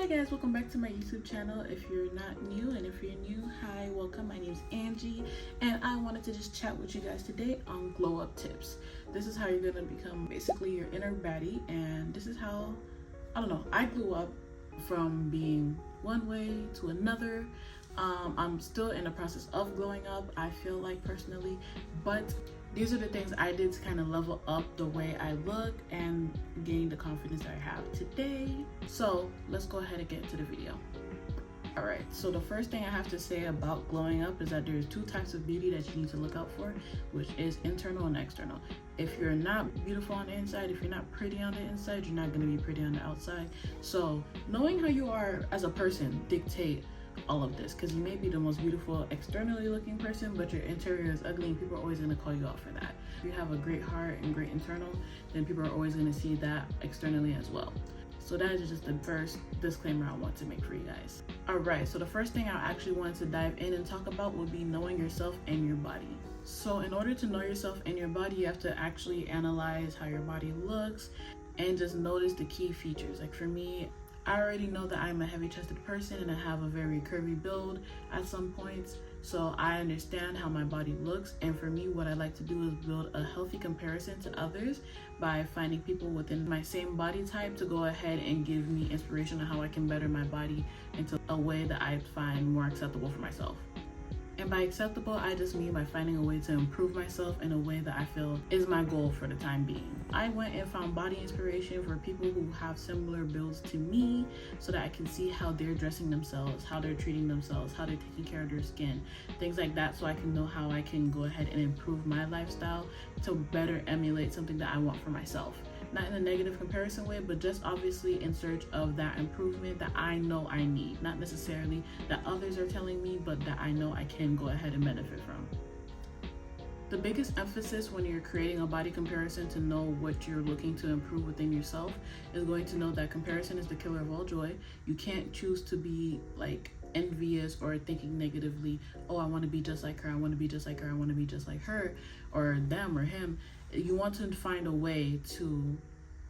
Hi guys, welcome back to my YouTube channel. If you're not new, and if you're new, hi, welcome. My name's Angie, and I wanted to just chat with you guys today on glow up tips. This is how you're gonna become basically your inner baddie, and this is how, I grew up from being one way to another. I'm still in the process of glowing up, I feel like personally, but these are the things I did to kind of level up the way I look and gain the confidence I have today. So let's go ahead and get into the video. Alright, so the first thing I have to say about glowing up is that there's two types of beauty that you need to look out for, which is internal and external. If you're not beautiful on the inside, if you're not pretty on the inside, you're not going to be pretty on the outside. So knowing how you are as a person dictate all of this, because you may be the most beautiful externally looking person, but your interior is ugly and people are always going to call you out for that. If you have a great heart and great internal, then people are always going to see that externally as well. So that is just the first disclaimer I want to make for you guys. Alright, so the first thing I actually wanted to dive in and talk about would be knowing yourself and your body. So in order to know yourself and your body, you have to actually analyze how your body looks and just notice the key features. Like for me, I already know that I'm a heavy-chested person and I have a very curvy build at some points, so I understand how my body looks. And for me, what I like to do is build a healthy comparison to others by finding people within my same body type to go ahead and give me inspiration on how I can better my body into a way that I find more acceptable for myself. And by acceptable, I just mean by finding a way to improve myself in a way that I feel is my goal for the time being. I went and found body inspiration for people who have similar builds to me so that I can see how they're dressing themselves, how they're treating themselves, how they're taking care of their skin, things like that, so I can know how I can go ahead and improve my lifestyle to better emulate something that I want for myself. Not in a negative comparison way, but just obviously in search of that improvement that I know I need. Not necessarily that others are telling me, but that I know I can go ahead and benefit from. The biggest emphasis when you're creating a body comparison to know what you're looking to improve within yourself is going to know that comparison is the killer of all joy. You can't choose to be like envious or thinking negatively, oh, I want to be just like her, I want to be just like her, I want to be just like her, or them or him. You want to find a way to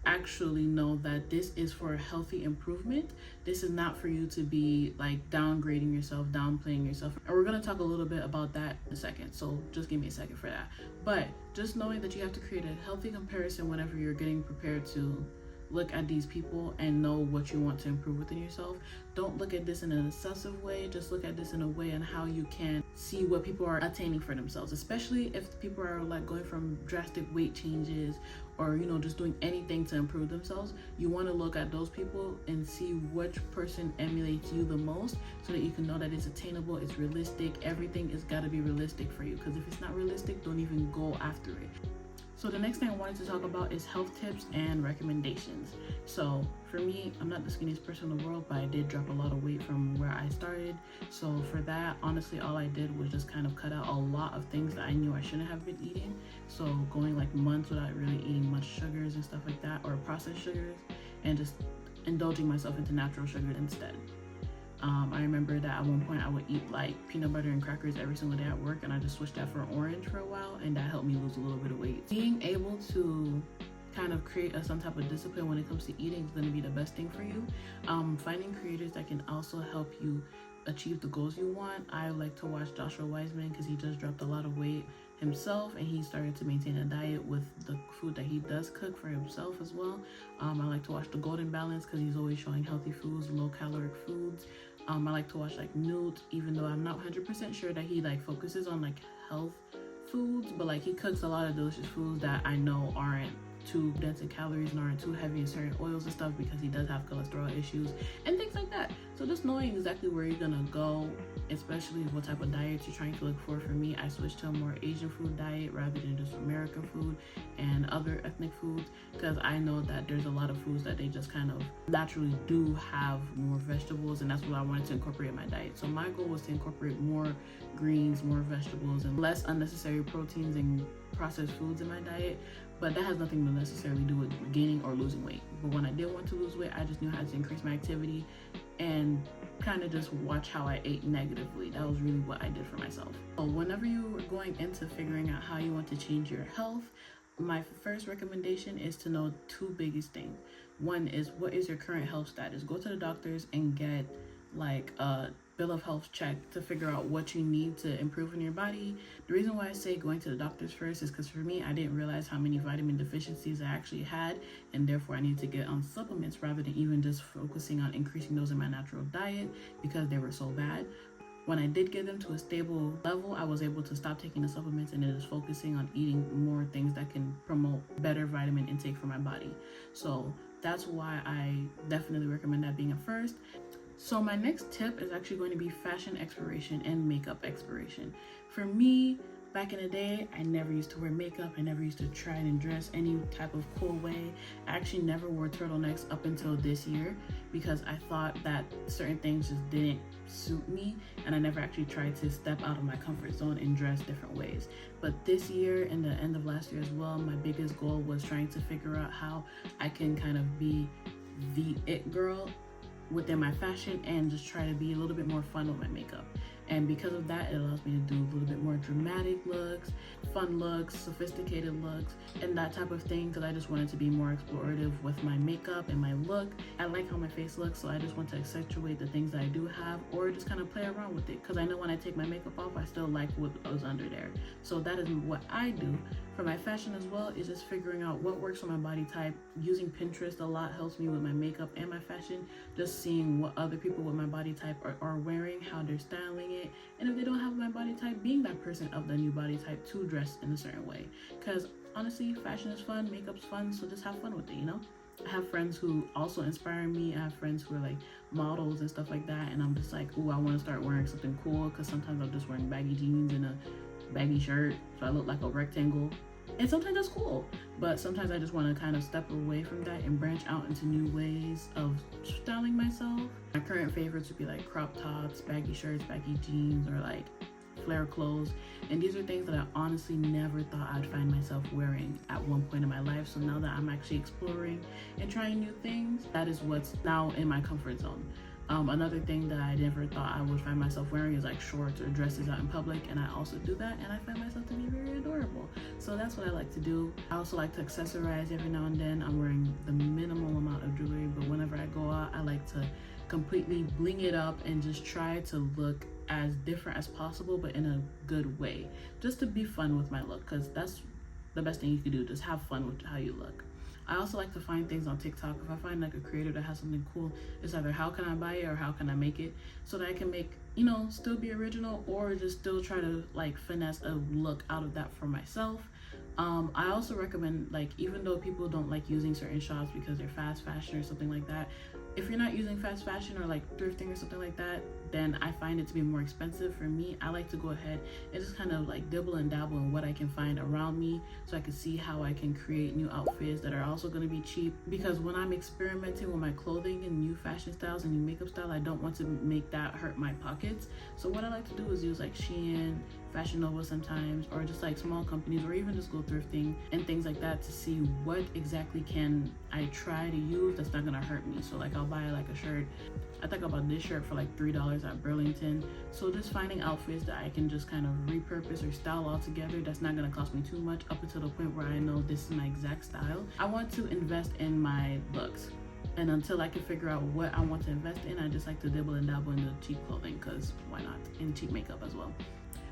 actually know that this is for a healthy improvement. This is not for you to be like downgrading yourself, downplaying yourself. And we're going to talk a little bit about that in a second, so just give me a second for that. But just knowing that you have to create a healthy comparison whenever you're getting prepared to look at these people and know what you want to improve within yourself. Don't look at this in an obsessive way, just look at this in a way on how you can see what people are attaining for themselves, especially if people are like going from drastic weight changes or just doing anything to improve themselves. You want to look at those people and see which person emulates you the most so that you can know that it's attainable, it's realistic. Everything has got to be realistic for you, because if it's not realistic, don't even go after it. So the next thing I wanted to talk about is health tips and recommendations. So for me, I'm not the skinniest person in the world, but I did drop a lot of weight from where I started. So for that, honestly, all I did was just kind of cut out a lot of things that I knew I shouldn't have been eating. So going like months without really eating much sugars and stuff like that, or processed sugars, and just indulging myself into natural sugar instead. I remember that at one point I would eat like peanut butter and crackers every single day at work, and I just switched that for orange for a while, and that helped me lose a little bit of weight. Being able to kind of create some type of discipline when it comes to eating is going to be the best thing for you. Finding creators that can also help you achieve the goals you want. I like to watch Joshua Wiseman because he just dropped a lot of weight himself, and he started to maintain a diet with the food that he does cook for himself as well. I like to watch The Golden Balance because he's always showing healthy foods, low caloric foods. I like to watch like Newt, even though I'm not 100% sure that he like focuses on like health foods, but like he cooks a lot of delicious foods that I know aren't too dense in calories and aren't too heavy in certain oils and stuff, because he does have cholesterol issues and things like that. So just knowing exactly where you're gonna go, especially what type of diet you're trying to look for. For me, I switched to a more Asian food diet rather than just American food and other ethnic foods, because I know that there's a lot of foods that they just kind of naturally do have more vegetables, and that's what I wanted to incorporate in my diet. So my goal was to incorporate more greens, more vegetables, and less unnecessary proteins and processed foods in my diet. But that has nothing to necessarily do with gaining or losing weight. But when I did want to lose weight, I just knew how to increase my activity and kind of just watch how I ate negatively. That was really what I did for myself. So whenever you are going into figuring out how you want to change your health My first recommendation is to know two biggest things. One is, what is your current health status? Go to the doctors and get like a bill of health check to figure out what you need to improve in your body. The reason why I say going to the doctors first is because for me, I didn't realize how many vitamin deficiencies I actually had, and therefore I needed to get on supplements rather than even just focusing on increasing those in my natural diet because they were so bad. When I did get them to a stable level, I was able to stop taking the supplements and just focusing on eating more things that can promote better vitamin intake for my body. So that's why I definitely recommend that being a first. So my next tip is actually going to be fashion exploration and makeup exploration. For me, back in the day, I never used to wear makeup. I never used to try and dress any type of cool way. I actually never wore turtlenecks up until this year because I thought that certain things just didn't suit me, and I never actually tried to step out of my comfort zone and dress different ways. But this year and the end of last year as well, my biggest goal was trying to figure out how I can kind of be the it girl within my fashion and just try to be a little bit more fun with my makeup. And because of that, it allows me to do a little bit more dramatic looks, fun looks, sophisticated looks, and that type of thing, because I just wanted to be more explorative with my makeup and my look. I like how my face looks, so I just want to accentuate the things that I do have, or just kind of play around with it, because I know when I take my makeup off, I still like what was under there. So that is what I do. For my fashion as well, is just figuring out what works for my body type. Using Pinterest a lot helps me with my makeup and my fashion, just seeing what other people with my body type are wearing, how they're styling it, and if they don't have my body type, being that person of the new body type to dress in a certain way. Because honestly, fashion is fun, makeup's fun, so just have fun with it, you know? I have friends who also inspire me. I have friends who are like models and stuff like that, and I'm just like, ooh, I want to start wearing something cool, because sometimes I'm just wearing baggy jeans and a baggy shirt, so I look like a rectangle. And sometimes that's cool, but sometimes I just want to kind of step away from that and branch out into new ways of styling myself. My current favorites would be like crop tops, baggy shirts, baggy jeans, or like flare clothes. And these are things that I honestly never thought I'd find myself wearing at one point in my life. So now that I'm actually exploring and trying new things, that is what's now in my comfort zone. Another thing that I never thought I would find myself wearing is like shorts or dresses out in public, and I also do that, and I find myself to be very adorable. So that's what I like to do. I also like to accessorize every now and then. I'm wearing the minimal amount of jewelry, but whenever I go out, I like to completely bling it up and just try to look as different as possible, but in a good way, just to be fun with my look, because that's the best thing you can do, just have fun with how you look. I also like to find things on TikTok. If I find like a creator that has something cool, it's either how can I buy it or how can I make it, so that I can make, you know, still be original, or just still try to like finesse a look out of that for myself. I also recommend, like, even though people don't like using certain shops because they're fast fashion or something like that, if you're not using fast fashion or like thrifting or something like that, then I find it to be more expensive. For me, I like to go ahead and just kind of like dibble and dabble in what I can find around me, so I can see how I can create new outfits that are also going to be cheap. Because when I'm experimenting with my clothing and new fashion styles and new makeup style, I don't want to make that hurt my pockets. So what I like to do is use like Shein, Fashion Nova sometimes, or just like small companies, or even just go thrifting and things like that to see what exactly can I try to use that's not gonna hurt me. So like I'll buy like a shirt. I think I bought this shirt for like $3 at Burlington. So just finding outfits that I can just kind of repurpose or style all together that's not gonna cost me too much, up until the point where I know this is my exact style. I want to invest in my looks. And until I can figure out what I want to invest in, I just like to dibble and dabble in the cheap clothing, because why not? And cheap makeup as well.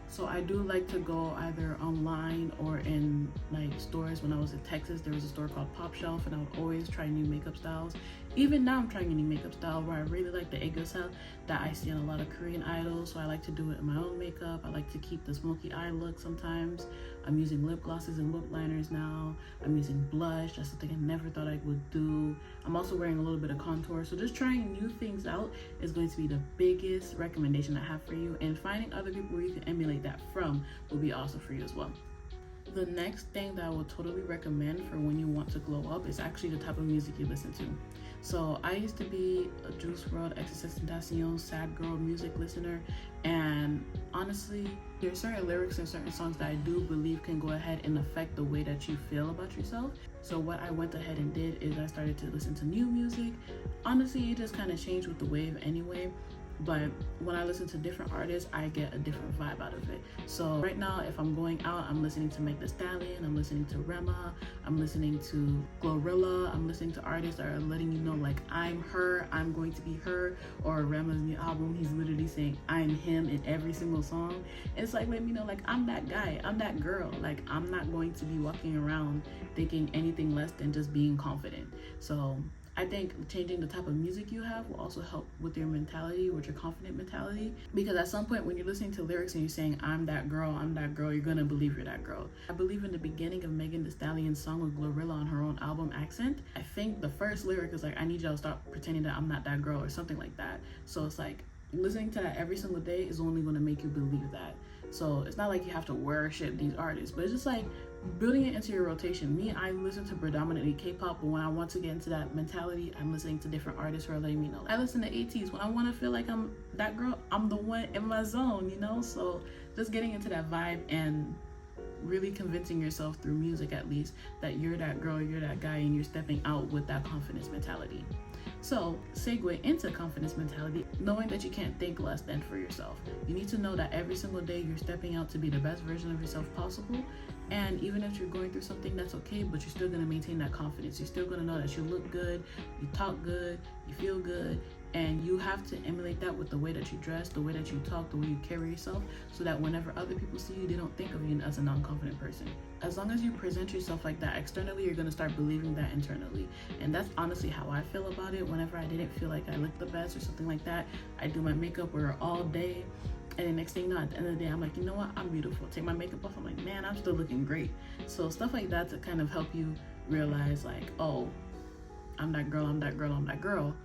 So I do like to go either online or in like stores. When I was in Texas, there was a store called Pop Shelf, and I would always try new makeup styles. Even now I'm trying a new makeup style where I really like the aegyo that I see in a lot of Korean idols. So I like to do it in my own makeup. I like to keep the smoky eye look sometimes. I'm using lip glosses and lip liners now. I'm using blush. That's something I never thought I would do. I'm also wearing a little bit of contour. So just trying new things out is going to be the biggest recommendation I have for you. And finding other people where you can emulate that from will be awesome for you as well. The next thing that I would totally recommend for when you want to glow up is actually the type of music you listen to. So I used to be a Juice WRLD, XXXTentacion, sad girl music listener, and honestly, there are certain lyrics and certain songs that I do believe can go ahead and affect the way that you feel about yourself. So what I went ahead and did is I started to listen to new music. Honestly, it just kind of changed with the wave anyway. but when I listen to different artists, I get a different vibe out of it. So right now, if I'm going out, I'm listening to Meg Thee Stallion, I'm listening to Rema, I'm listening to Glorilla, I'm listening to artists that are letting you know like I'm her, I'm going to be her. Or Rema's new album, he's literally saying I'm him in every single song. It's like, let me know like I'm that guy, I'm that girl. Like I'm not going to be walking around thinking anything less than just being confident. So I think changing the type of music you have will also help with your mentality, with your confident mentality. Because at some point when you're listening to lyrics and you're saying, I'm that girl, you're gonna believe you're that girl. I believe in the beginning of Megan Thee Stallion's song with Glorilla on her own album, Accent, I think the first lyric is like, I need y'all to stop pretending that I'm not that girl or something like that. So it's like, listening to that every single day is only gonna make you believe that. So it's not like you have to worship these artists, but it's just like building it into your rotation. Me, I listen to predominantly K-pop, but when I want to get into that mentality, I'm listening to different artists who are letting me know. I listen to ATs when I want to feel like I'm that girl, I'm the one in my zone, you know? So just getting into that vibe and really convincing yourself through music at least that you're that girl, you're that guy, and you're stepping out with that confidence mentality. So segue into confidence mentality, knowing that you can't think less than for yourself. You need to know that every single day you're stepping out to be the best version of yourself possible. And even if you're going through something, that's okay, but you're still going to maintain that confidence. You're still going to know that you look good, you talk good, you feel good, and you have to emulate that with the way that you dress, the way that you talk, the way you carry yourself, so that whenever other people see you, they don't think of you as a non-confident person. As long as you present yourself like that externally, you're going to start believing that internally. And that's honestly how I feel about it. Whenever I didn't feel like I looked the best or something like that, I do my makeup, wear it all day, and the next thing you know, at the end of the day, I'm like, you know what, I'm beautiful. Take my makeup off, I'm like, man, I'm still looking great. So stuff like that to kind of help you realize like, oh, I'm that girl, I'm that girl, I'm that girl.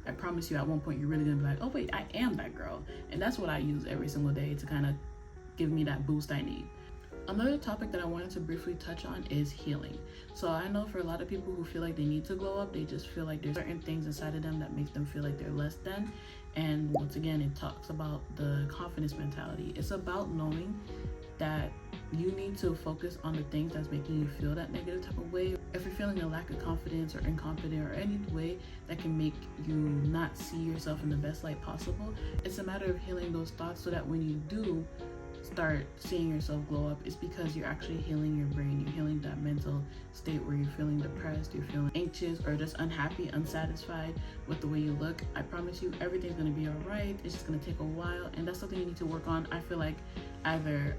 I promise you at one point you're really gonna be like, oh wait, I am that girl. And that's what I use every single day to kind of give me that boost I need. Another topic that I wanted to briefly touch on is healing. So I know for a lot of people who feel like they need to glow up, they just feel like there's certain things inside of them that makes them feel like they're less than. And once again, it talks about the confidence mentality. It's about knowing that you need to focus on the things that's making you feel that negative type of way. If you're feeling a lack of confidence or inconfident or any way that can make you not see yourself in the best light possible, it's a matter of healing those thoughts so that when you do start seeing yourself glow up, it's because you're actually healing your brain. You're healing that mental state where you're feeling depressed, you're feeling anxious, or just unhappy, unsatisfied with the way you look. I promise you, everything's gonna be all right. It's just gonna take a while, and that's something you need to work on. I feel like either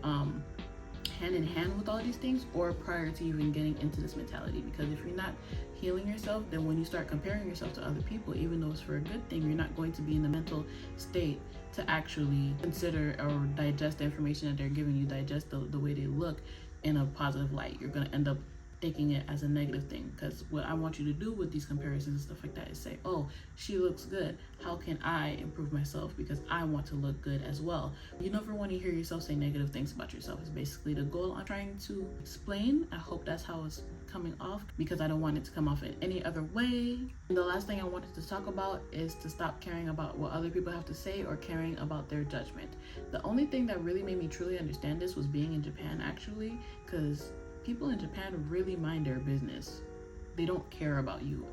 hand in hand with all these things or prior to even getting into this mentality, because if you're not healing yourself, then when you start comparing yourself to other people, even though it's for a good thing, you're not going to be in the mental state to actually consider or digest the information that they're giving you, digest the way they look in a positive light. You're going to end up taking it as a negative thing, because what I want you to do with these comparisons and stuff like that is say, oh, she looks good, how can I improve myself because I want to look good as well. You never want to hear yourself say negative things about yourself. It's basically the goal I'm trying to explain. I hope that's how it's coming off, because I don't want it to come off in any other way. And the last thing I wanted to talk about is to stop caring about what other people have to say or caring about their judgment. The only thing that really made me truly understand this was being in Japan, actually, because people in Japan really mind their business. They don't care about you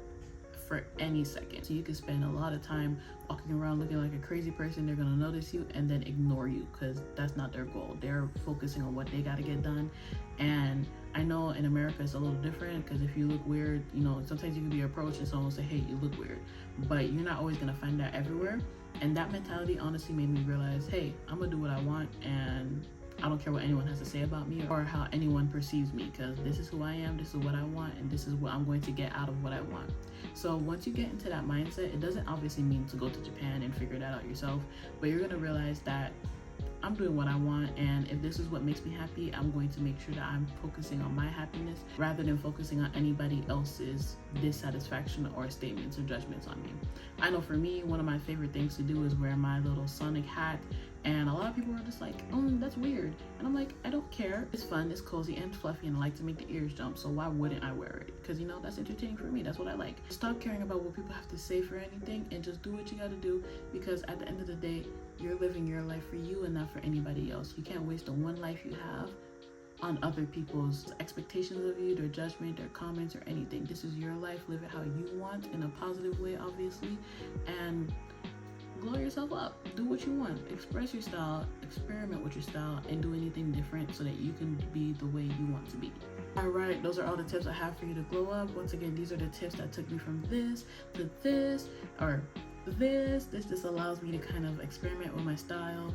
for any second. So you can spend a lot of time walking around looking like a crazy person. They're gonna notice you and then ignore you, because that's not their goal. They're focusing on what they gotta get done. And I know in America it's a little different, because if you look weird, you know, sometimes you can be approached and someone will say, hey, you look weird. But you're not always gonna find that everywhere. And that mentality honestly made me realize, hey, I'm gonna do what I want, and I don't care what anyone has to say about me or how anyone perceives me, because this is who I am, this is what I want, and this is what I'm going to get out of what I want. So once you get into that mindset, it doesn't obviously mean to go to Japan and figure that out yourself, but you're going to realize that I'm doing what I want, and if this is what makes me happy, I'm going to make sure that I'm focusing on my happiness rather than focusing on anybody else's dissatisfaction or statements or judgments on me. I know for me, one of my favorite things to do is wear my little Sonic hat, and a lot of people are just like, oh, that's weird. And I'm like, I don't care. It's fun, it's cozy and fluffy, and I like to make the ears jump, so why wouldn't I wear it? Because, you know, that's entertaining for me. That's what I like. Stop caring about what people have to say for anything and just do what you gotta do, because at the end of the day, you're living your life for you and not for anybody else. You can't waste the one life you have on other people's expectations of you, their judgment, their comments, or anything. This is your life. Live it how you want, in a positive way, obviously, and glow yourself up. Do what you want. Express your style, experiment with your style, and do anything different so that you can be the way you want to be. All right, those are all the tips I have for you to glow up. Once again, these are the tips that took me from this to this, or this just allows me to kind of experiment with my style,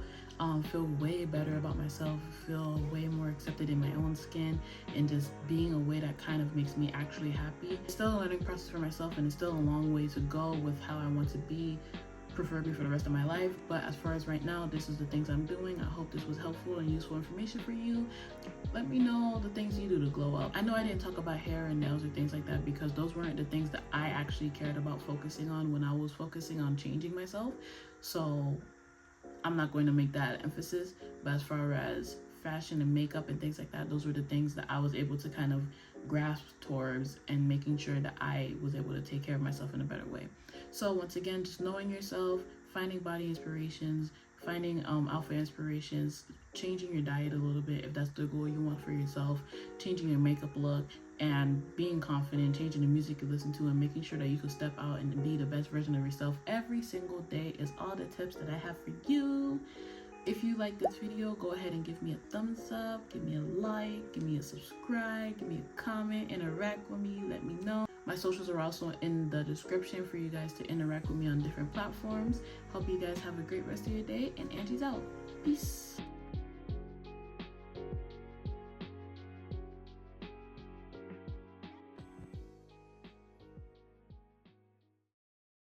feel way better about myself, feel way more accepted in my own skin, and just being a way that kind of makes me actually happy. It's still a learning process for myself, and it's still a long way to go with how I want to be, preferably for the rest of my life. But as far as right now, this is the things I'm doing. I hope this was helpful and useful information for you. Let me know the things you do to glow up. I know I didn't talk about hair and nails or things like that because those weren't the things that I actually cared about focusing on when I was focusing on changing myself. So I'm not going to make that emphasis. But as far as fashion and makeup and things like that, those were the things that I was able to kind of grasp towards and making sure that I was able to take care of myself in a better way. So once again, just knowing yourself, finding body inspirations, finding outfit inspirations, changing your diet a little bit if that's the goal you want for yourself, changing your makeup look, and being confident, changing the music you listen to, and making sure that you can step out and be the best version of yourself every single day is all the tips that I have for you. If you like this video, go ahead and give me a thumbs up, give me a like, give me a subscribe, give me a comment, interact with me, let me know. My socials are also in the description for you guys to interact with me on different platforms. Hope you guys have a great rest of your day, and Angie's out. Peace.